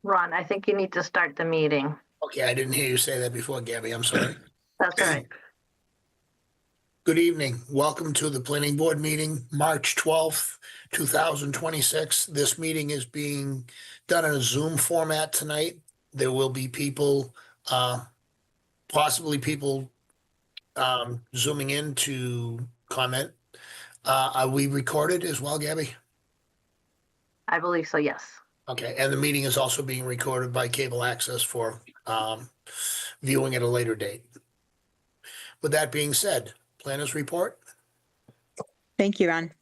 Ron, I think you need to start the meeting. Okay, I didn't hear you say that before, Gabby. I'm sorry. That's all right. Good evening. Welcome to the Planning Board meeting, March 12th, 2026. This meeting is being done in a Zoom format tonight. There will be people, possibly people zooming in to comment. Are we recorded as well, Gabby? I believe so, yes. Okay, and the meeting is also being recorded by Cable Access for viewing at a later date. With that being said, planners report. Thank you, Ron.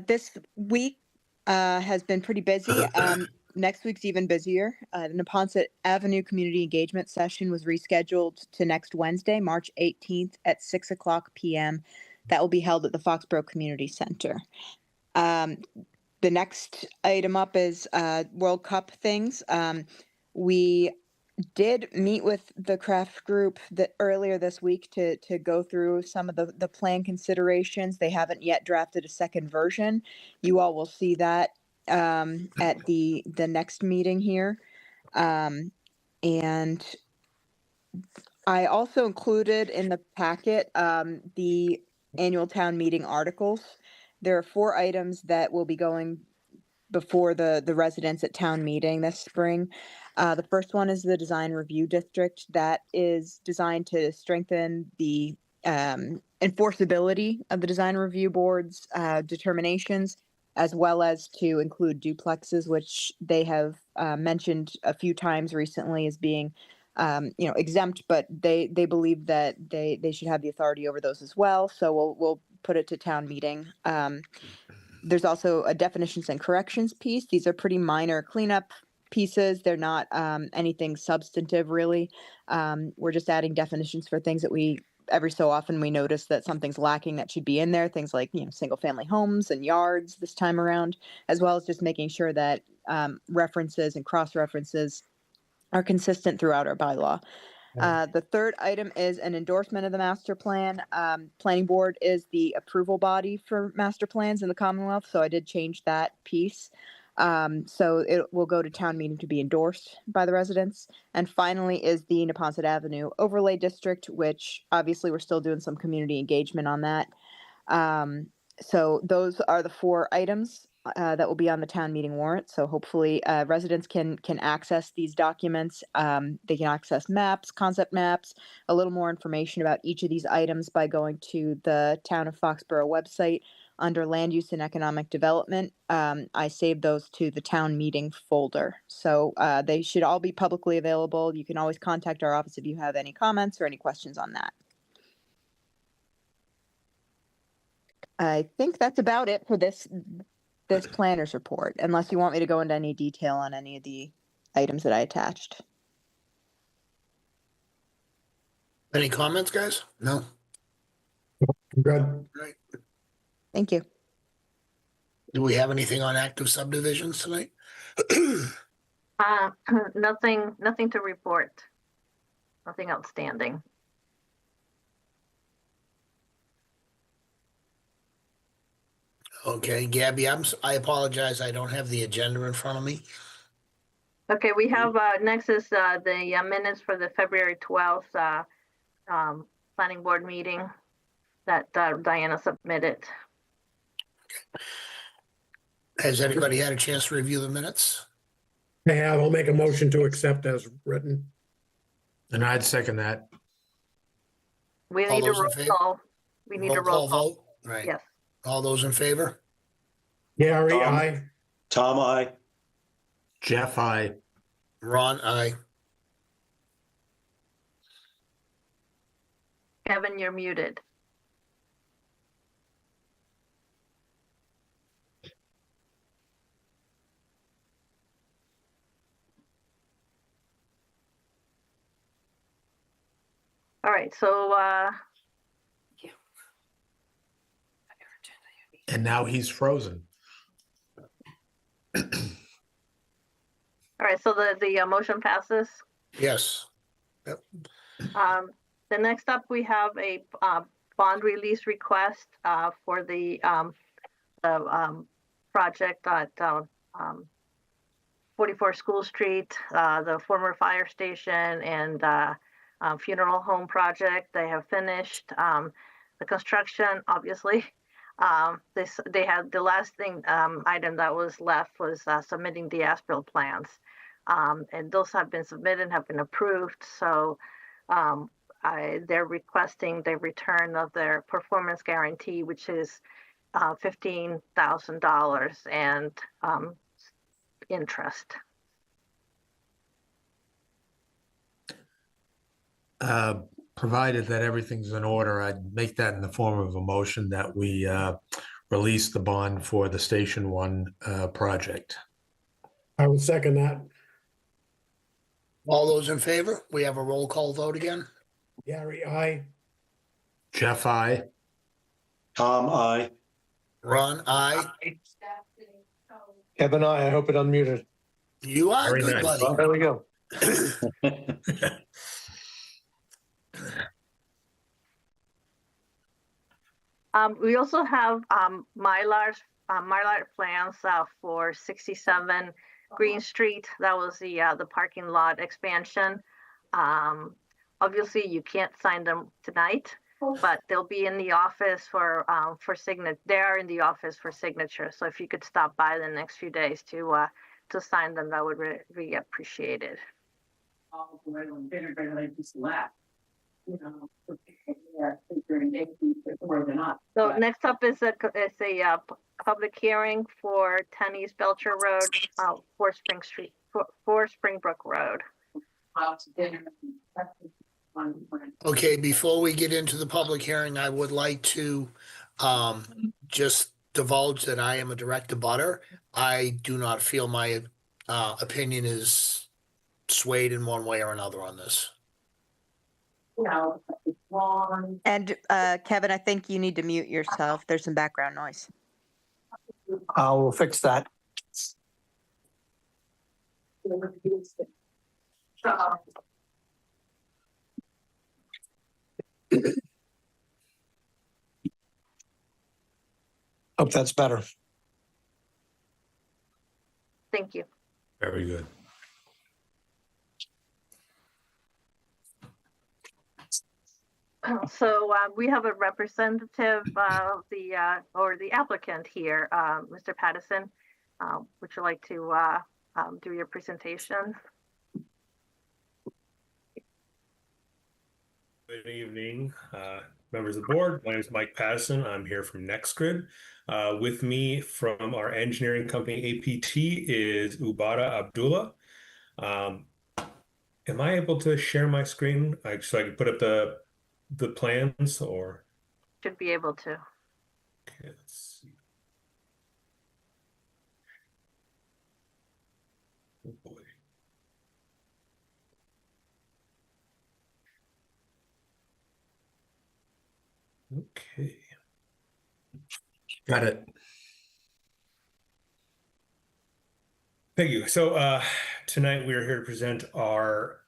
This week has been pretty busy. Next week's even busier. The Neponset Avenue Community Engagement Session was rescheduled to next Wednesday, March 18th at 6 o'clock p.m. That will be held at the Foxborough Community Center. The next item up is World Cup things. We did meet with the craft group earlier this week to go through some of the plan considerations. They haven't yet drafted a second version. You all will see that at the next meeting here. And I also included in the packet the annual town meeting articles. There are 4 items that will be going before the residents at town meeting this spring. The first one is the design review district that is designed to strengthen the enforceability of the design review board's determinations, as well as to include duplexes, which they have mentioned a few times recently as being exempt, but they believe that they should have the authority over those as well. So we'll put it to town meeting. There's also a definitions and corrections piece. These are pretty minor cleanup pieces. They're not anything substantive, really. We're just adding definitions for things that every so often we notice that something's lacking that should be in there. Things like, single family homes and yards this time around, as well as just making sure that references and cross references are consistent throughout our bylaw. The third item is an endorsement of the master plan. Planning board is the approval body for master plans in the Commonwealth, so I did change that piece. So it will go to town meeting to be endorsed by the residents. And finally is the Neponset Avenue Overlay District, which obviously we're still doing some community engagement on that. So those are the 4 items that will be on the town meeting warrant. So hopefully residents can access these documents. They can access maps, concept maps, a little more information about each of these items by going to the Town of Foxborough website under Land Use and Economic Development. I saved those to the town meeting folder. So they should all be publicly available. You can always contact our office if you have any comments or any questions on that. I think that's about it for this planner's report, unless you want me to go into any detail on any of the items that I attached. Any comments, guys? No? Good. Right. Thank you. Do we have anything on active subdivisions tonight? Nothing to report. Nothing outstanding. Okay, Gabby, I apologize. I don't have the agenda in front of me. Okay, we have next is the minutes for the February 12th planning board meeting that Diana submitted. Has anybody had a chance to review the minutes? I have. I'll make a motion to accept as written. And I'd second that. We All need a those in roll favor? call. We need a roll call. Vote? Right. Yes. All those in favor? Gary, Tom. aye. Tom, I. Jeff, I. Ron, aye. Kevin, you're muted. All right, so And now he's frozen. all right, so the motion passes. Yes. Yep. The next up, we have a bond release request for the project at 44 School Street, the former fire station, and funeral home project. They have finished the construction, obviously. They had the last thing item that was left was submitting the as-built plans, and those have been submitted, have been approved. So they're requesting the return of their performance guarantee, which is $15,000 and interest. Provided that everything's in order, I'd make that in the form of a motion that we release the bond for the Station 1 project. I will second that. All those in favor? We have a roll call vote again. Gary, aye. Jeff, I. Tom, I. Ron, aye. Kevin, I hope it unmuted. You are Very good, nice. buddy. There we go. We also have Mylar plans for 67 Green Street. That was the parking lot expansion. Obviously, you can't sign them tonight, but they'll be in the office for signature. They are in the office for signature. So if you could stop by the next few days to sign them, that would be appreciated. So next up is a public hearing for 10 East Belcher Road, 4 Springbrook Road. Okay, before we get into the public hearing, I would like to just divulge that I am a direct abutter. I do not feel my opinion is swayed in one way or another on this. And Kevin, I think you need to mute yourself. There's some background noise. I will fix that. Hope that's better. Thank you. Very good. So we have a representative of the applicant here, Mr. Pattison. Would you like to do your presentation? Good evening, members of the board. My name is Mike Pattison. I'm here from NextGrid. With me from our engineering company, APT, is Ubada Abdullah. Am I able to share my screen so I can put up the plans, or? Should be able to. Okay, let's see. Oh boy. Okay. Got it. Thank you. So tonight we are here to present our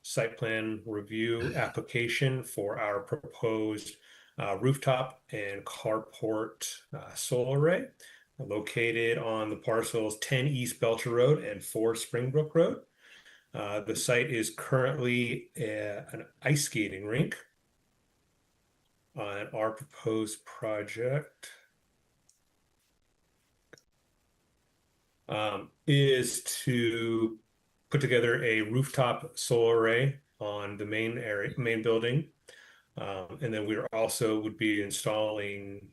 site plan review application for our proposed rooftop and carport solar array located on the parcels 10 East Belcher Road and 4 Springbrook Road. The site is currently an ice skating rink. And our proposed project is to put together a rooftop solar array on the main building. And then we also would be installing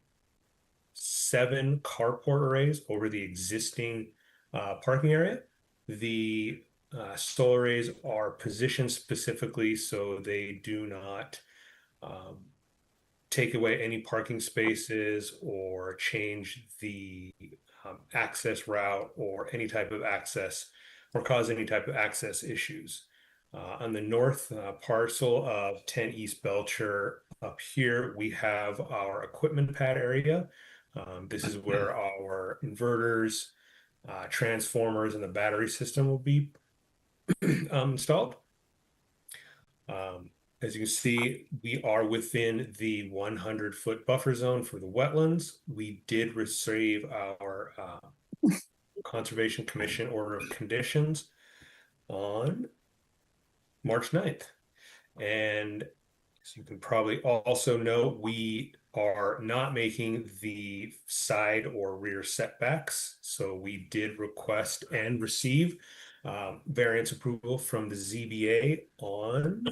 7 carport arrays over the existing parking area. The solar arrays are positioned specifically so they do not take away any parking spaces or change the access route or any type of access or cause any type of access issues. On the north parcel of 10 East Belcher, up here we have our equipment pad area. This is where our inverters, transformers, and the battery system will be installed. As you can see, we are within the 100-foot buffer zone for the wetlands. We did receive our Conservation Commission order of conditions on March 9th. And as you can probably also know, we are not making the side or rear setbacks. So we did request and receive variance approval from the ZBA on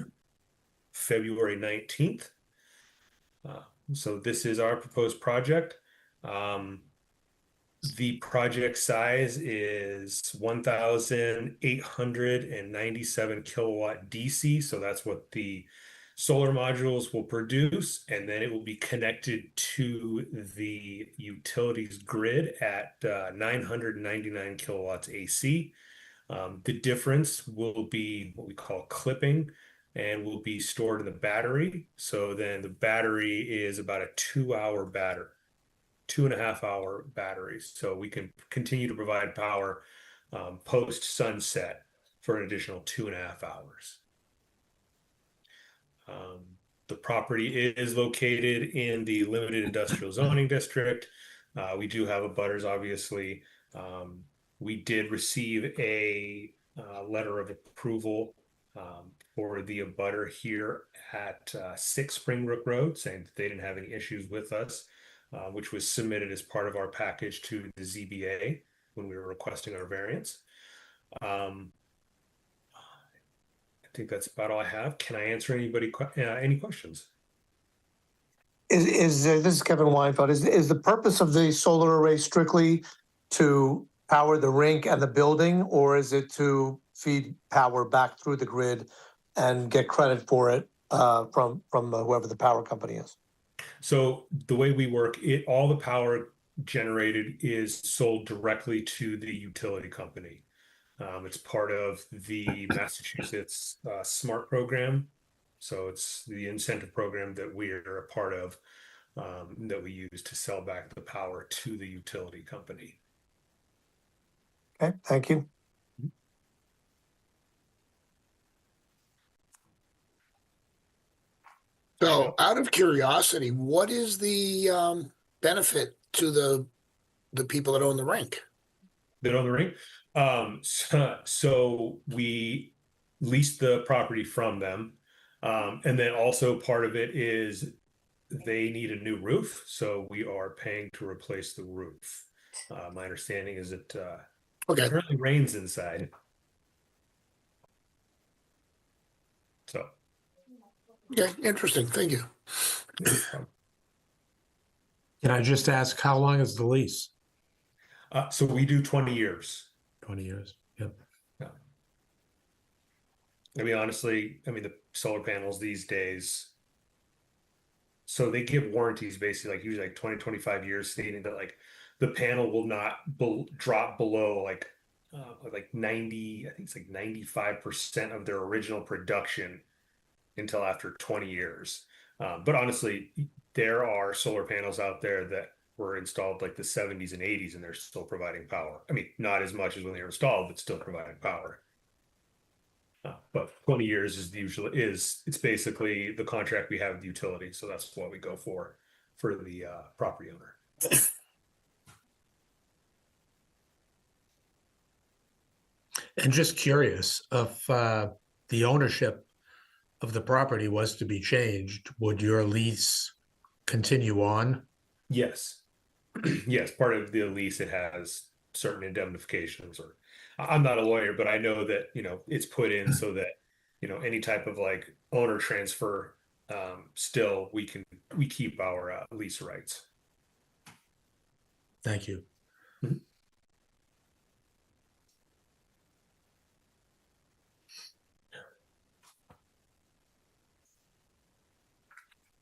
February 19th. So this is our proposed project. The project size is 1,897 kilowatt DC. So that's what the solar modules will produce. And then it will be connected to the utilities grid at 999 kilowatts AC. The difference will be what we call clipping and will be stored in the battery. So then the battery is about a 2-hour battery. 2.5-hour batteries. So we can continue to provide power post sunset for an additional 2.5 hours. The property is located in the limited industrial zoning district. We do have abutters, obviously. We did receive a letter of approval for the abutter here at 6 Springbrook Road, saying that they didn't have any issues with us. Which was submitted as part of our package to the ZBA when we were requesting our variance. I think that's about all I have. Can I answer any questions? This is Kevin Weinfeld. Is the purpose of the solar array strictly to power the rink and the building, or is it to feed power back through the grid and get credit for it from whoever the power company is? So the way we work, all the power generated is sold directly to the utility company. It's part of the Massachusetts SMART program. So it's the incentive program that we are a part of that we use to sell back the power to the utility company. Okay, thank you. So out of curiosity, what is the benefit to the people that own the rink? That own the rink? So we lease the property from them. And then also part of it is they need a new roof. So we are paying to replace the roof. My understanding is that Okay. it currently rains inside. So. Okay, interesting. Thank you. Can I just ask, how long is the lease? So we do 20 years. 20 years. Yep. Yeah. I mean, honestly, the solar panels these days, so they give warranties basically like usually like 20, 25 years, stating that like the panel will not drop below like 90, I think it's like 95% of their original production until after 20 years. But honestly, there are solar panels out there that were installed like the 70s and 80s, and they're still providing power. I mean, not as much as when they were installed, but still providing power. But 20 years it's basically the contract we have with the utility. So that's what we go for the property owner. And just curious, if the ownership of the property was to be changed, would your lease continue on? Yes. Yes, part of the lease, it has certain indemnifications, or I'm not a lawyer, but I know that, it's put in so that, any type of like owner transfer, still we keep our lease rights. Thank you. Mhm.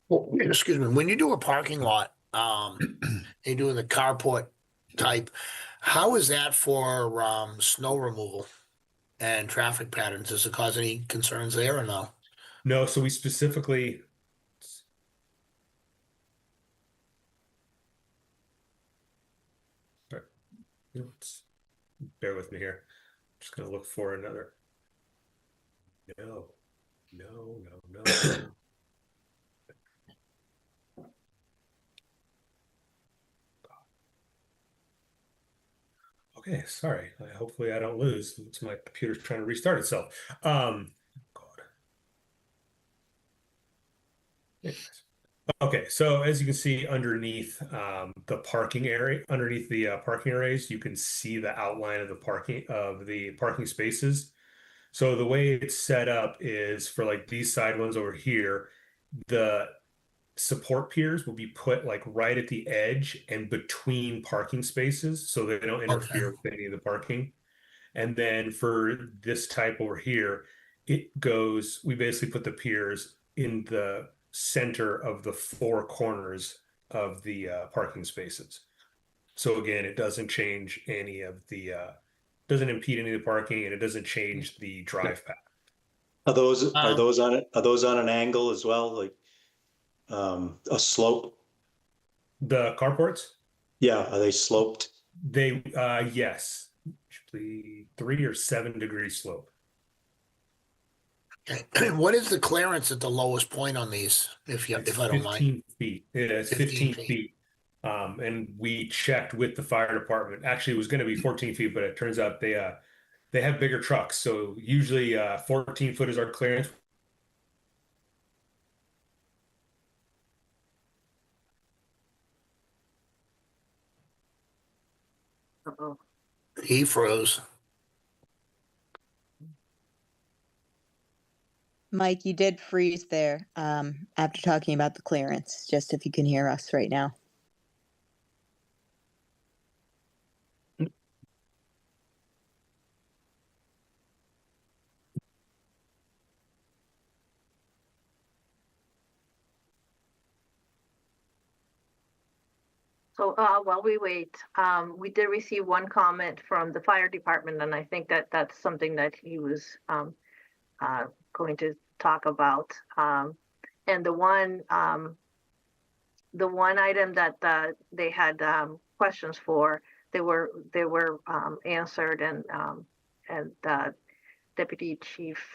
Well, excuse me, when you do a parking lot, you're doing the carport type, how is that for snow removal and traffic patterns? Does it cause any concerns there or no? No, so we specifically. Sorry. Bear with me here. I'm just going to look for another. No. Okay, Okay, sorry. Hopefully I don't lose. It's my computer's trying to restart itself. God. Anyways. Okay, so as you can see underneath the parking area, underneath the parking arrays, you can see the outline of the parking spaces. So the way it's set up is for like these side ones over here, the support piers will be put like right at the edge and between parking spaces so they don't interfere with any of the parking. And then for this type over here, we basically put the piers in the center of the four corners of the parking spaces. So again, it doesn't change any of the, doesn't impede any of the parking, and it doesn't change the drive path. Are those on an angle as well, like a slope? The carports, Yeah, are they sloped? yes, usually 3 or 7 degree slope. What is the clearance at the lowest point on these, if I don't mind? 15 feet. Yeah, it's 15 15 feet. And we checked with the fire department. Actually, it was going to be 14 feet, but it turns out they have bigger trucks. So usually 14 foot is our clearance. Uh-oh. He froze. Mike, you did freeze there after talking about the clearance, just if you can hear us right now. So while we wait, we did receive one comment from the fire department, and I think that that's something that he was going to talk about. And the one item that they had questions for, they were answered, and Deputy Chief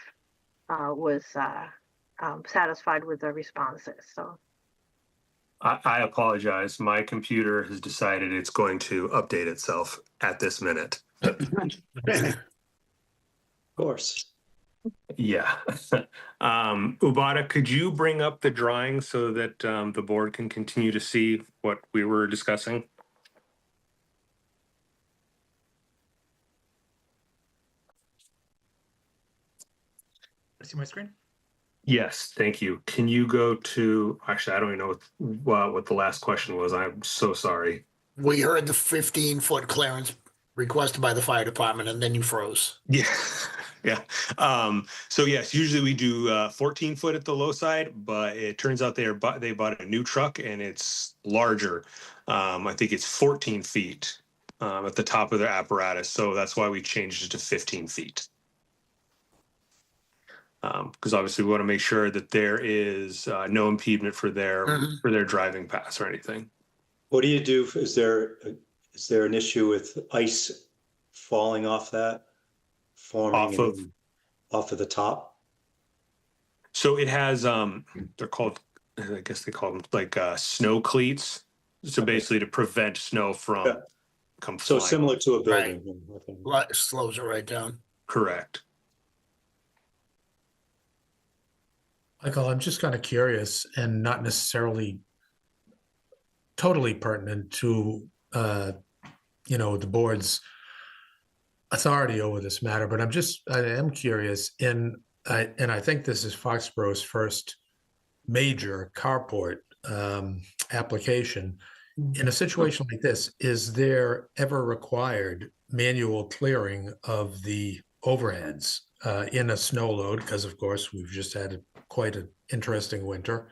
was satisfied with the responses. So. I apologize. My computer has decided it's going to update itself at this minute. Of course. Yeah. Ubada, could you bring up the drawing so that the board can continue to see what we were discussing? See my screen? Yes, thank you. Can you go to, actually, I don't even know what the last question was. I'm so sorry. We heard the 15-foot clearance requested by the fire department, and then you froze. Yeah. Yeah. So yes, usually we do 14 foot at the low side, but it turns out they bought a new truck and it's larger. I think it's 14 feet at the top of their apparatus. So that's why we changed it to 15 feet. Because obviously we want to make sure that there is no impediment for their driving paths or anything. What do you do? Is there an issue with ice falling off that, forming off of the top? So it has they're called, I guess they call them like snow cleats. So basically to prevent snow from come So flying. similar to a building. Slows it right down. Correct. Michael, I'm just kind of curious and not necessarily totally pertinent to, the board's authority over this matter, but I am curious and I think this is Foxborough's first major carport application. In a situation like this, is there ever required manual clearing of the overheads in a snow load? Because of course we've just had quite an interesting winter.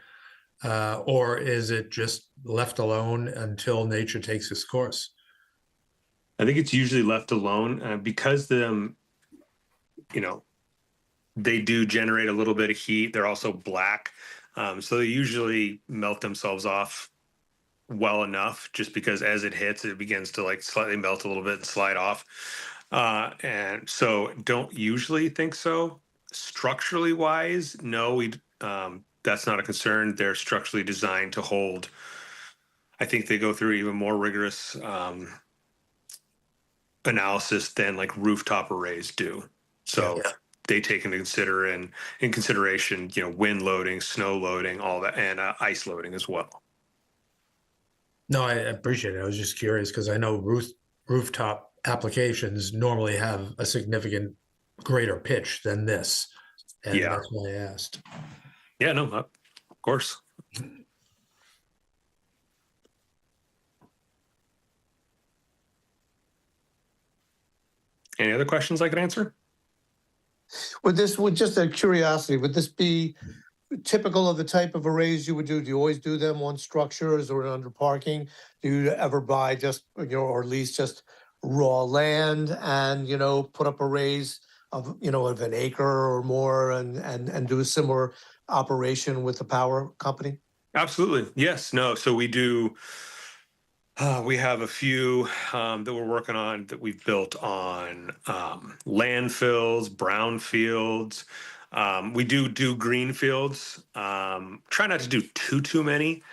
Or is it just left alone until nature takes its course? I think it's usually left alone because they do generate a little bit of heat. They're also black. So they usually melt themselves off well enough just because as it hits, it begins to like slightly melt a little bit and slide off. And so don't usually think so. Structurally wise, no, that's not a concern. They're structurally designed to hold. I think they go through even more rigorous analysis than like rooftop arrays do. So they take into consideration, wind loading, snow loading, all that, and ice loading as well. No, I appreciate it. I was just curious because I know rooftop applications normally have a significant greater pitch than this. And Yeah. that's why I asked. Yeah, no, of course. Any other questions I could answer? With just a curiosity, would this be typical of the type of arrays you would do? Do you always do them on structures or under parking? Do you ever buy just, or lease just raw land and, put up arrays of, of an acre or more and do a similar operation with the power company? Absolutely. Yes. No. So we do. We have a few that we're working on that we've built on landfills, brownfields. We do green fields. Try not to do too many.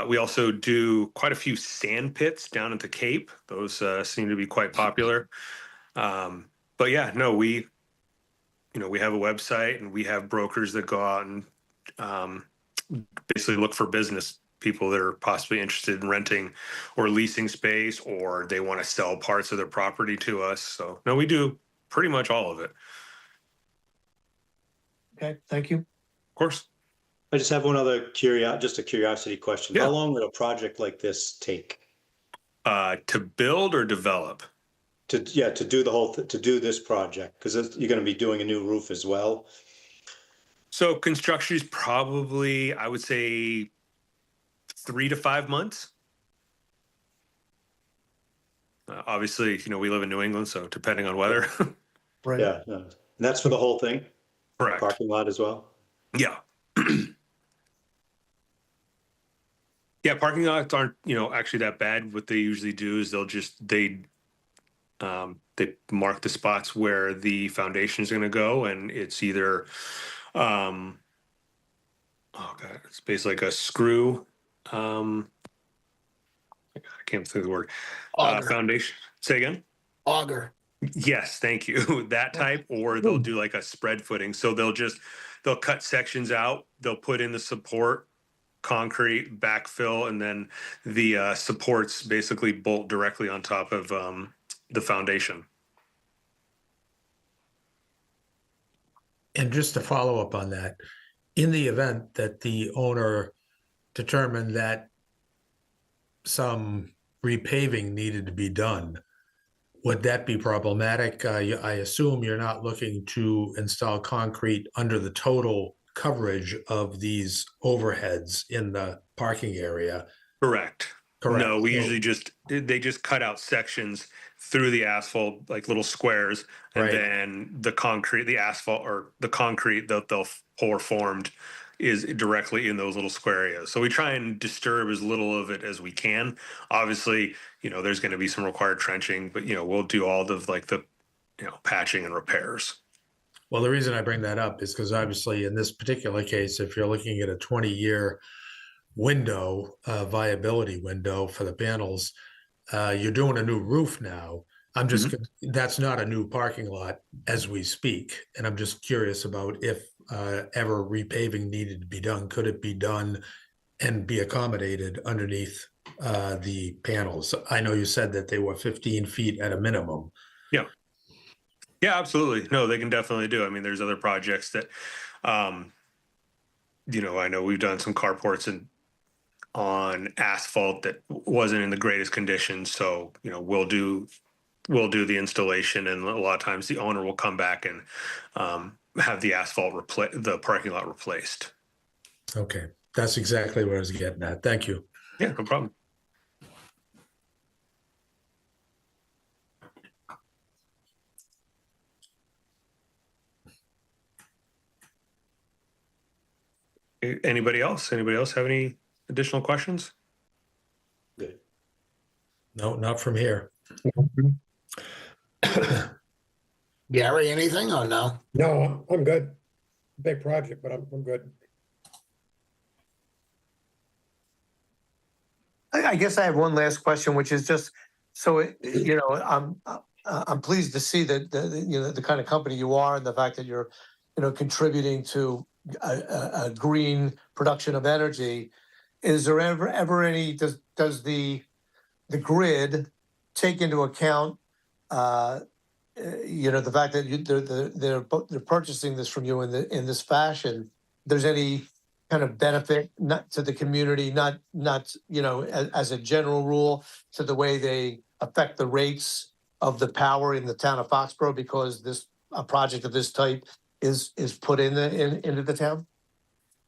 We also do quite a few sand pits down at the Cape. Those seem to be quite popular. But yeah, no, we have a website and we have brokers that go out and basically look for business people that are possibly interested in renting or leasing space, or they want to sell parts of their property to us. So no, we do pretty much all of it. Okay, thank you. Of course. I just have one other curiosity question. Yeah. How long would a project like this take? To build or develop? To do to do this project, because you're going to be doing a new roof as well. So construction is probably, I would say, 3 to 5 months. Obviously, we live in New England, so depending on weather. Right. Yeah. And that's for the whole thing? Correct. Parking lot as well? Yeah. Yeah, parking lots aren't, actually that bad. What they usually do is they mark the spots where the foundation is going to go, and it's either, it's basically like a screw. I can't think of the word. Auger. Foundation. Say again. Auger. Yes, thank you. That type, or they'll do like a spread footing. So they'll cut sections out. They'll put in the support, concrete, backfill, and then the supports basically bolt directly on top of the foundation. And just to follow up on that, in the event that the owner determined that some repaving needed to be done, would that be problematic? I assume you're not looking to install concrete under the total coverage of these overheads in the parking area. Correct. Correct. No, we usually they just cut out sections through the asphalt, like little squares, and then the concrete, the asphalt or the concrete that they'll pour formed is directly in those little square areas. So we try and disturb as little of it as we can. Obviously, there's going to be some required trenching, but we'll do all of like the patching and repairs. Well, the reason I bring that up is because obviously in this particular case, if you're looking at a 20-year window, viability window for the panels, you're doing a new roof now. That's not a new parking lot as we speak. And I'm just curious about if ever repaving needed to be done. Could it be done and be accommodated underneath the panels? I know you said that they were 15 feet at a minimum. Yeah. Yeah, absolutely. No, they can definitely do. I mean, there's other projects that, I know we've done some carports on asphalt that wasn't in the greatest condition. So, we'll do the installation, and a lot of times the owner will come back and have the the parking lot replaced. Okay. That's exactly what I was getting at. Thank you. Yeah, no problem. Anybody else? Anybody else have any additional questions? Good. No, not from here. Gary, anything or no? No, I'm good. Big project, but I'm good. I guess I have one last question, which is just I'm pleased to see that, the kind of company you are and the fact that you're, contributing to a green production of energy. Is there ever any, does the grid take into account, the fact that they're purchasing this from you in this fashion? There's any kind of benefit not to the community, not as a general rule, to the way they affect the rates of the power in the town of Foxborough, because a project of this type is put into the town?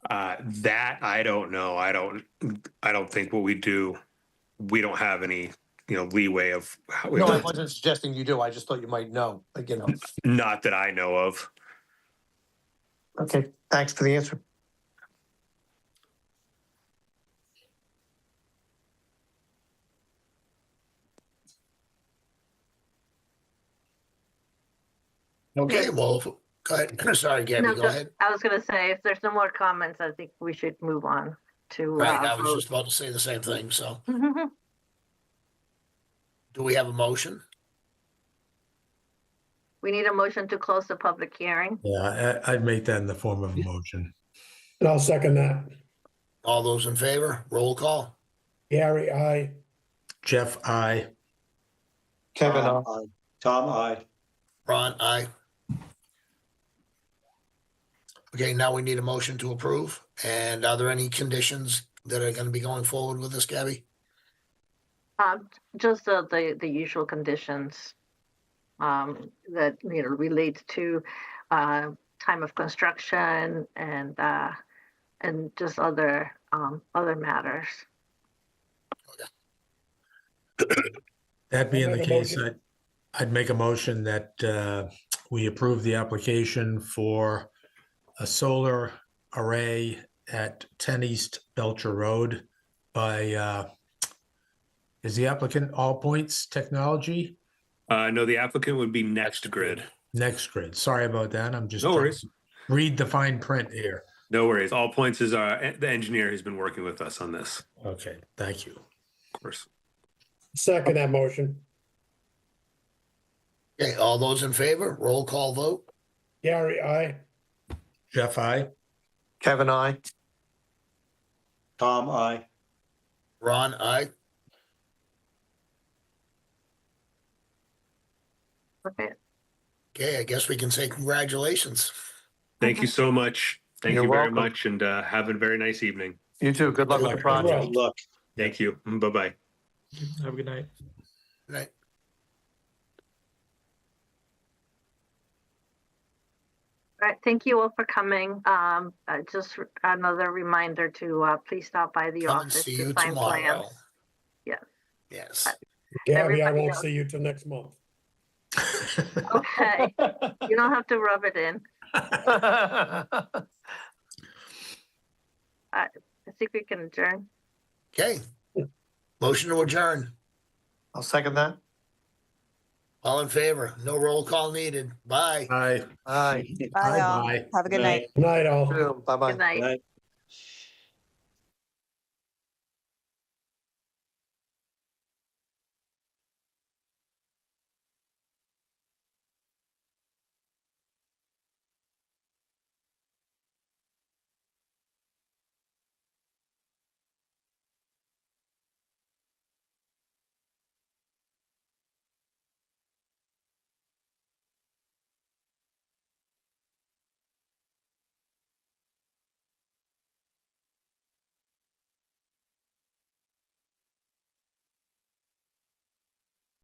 That I don't know. I don't think what we do, we don't have any, leeway of how we, No, I wasn't suggesting you do. I just thought you might know, not that I know of. Okay, thanks for the answer. Okay, well, go ahead. Sorry, Gabby, No, go ahead. I was gonna say, if there's no more comments, I think we should move on to. Right, I was vote. just about to say the same thing, so do we have a motion? We need a motion to close the public hearing. Yeah, I'd make that in the form of a motion. And I'll second that. All those in favor, roll call. Gary, I. Jeff, I. Kevin, Tom, I. Ron, aye. Okay, now we need a motion to approve. And are there any conditions that are gonna be going forward with this, Gabby? Just the usual conditions that relate to time of construction and just other matters. That being I'll the make a case, motion. I'd make a motion that we approve the application for a solar array at 10 East Belcher Road by, is the applicant All Points Technology? No, the applicant would be Next Grid. Next Grid. Sorry about that. I'm just No trying worries. to read the fine print here. No worries. All Points is the engineer who's been working with us on this, Okay, thank you. of course. Second that motion. Okay, all those in favor, roll call vote. Gary, I. Jeff, I. Kevin, I. Tom, I. Ron, aye. Okay. Okay, I guess we can say congratulations. Thank you so much. Thank You're you very welcome. much, and have a very nice evening. You too. Good luck with the project. Good luck. Thank you. Bye-bye. Have a good night. Right. All right, thank you all for coming. Just another reminder to please stop by the Come and office see to you sign tomorrow. plans. Yes. Yes. Gabby, I Everybody won't else. see you till next month. Okay, you don't have to rub it in. I think we can adjourn. Okay. Motion to adjourn. I'll second that. All in favor? No roll call needed. Bye. Aye. Aye. Bye, all. Bye. Have a good night. Night all. Bye-bye. Good night. Good night.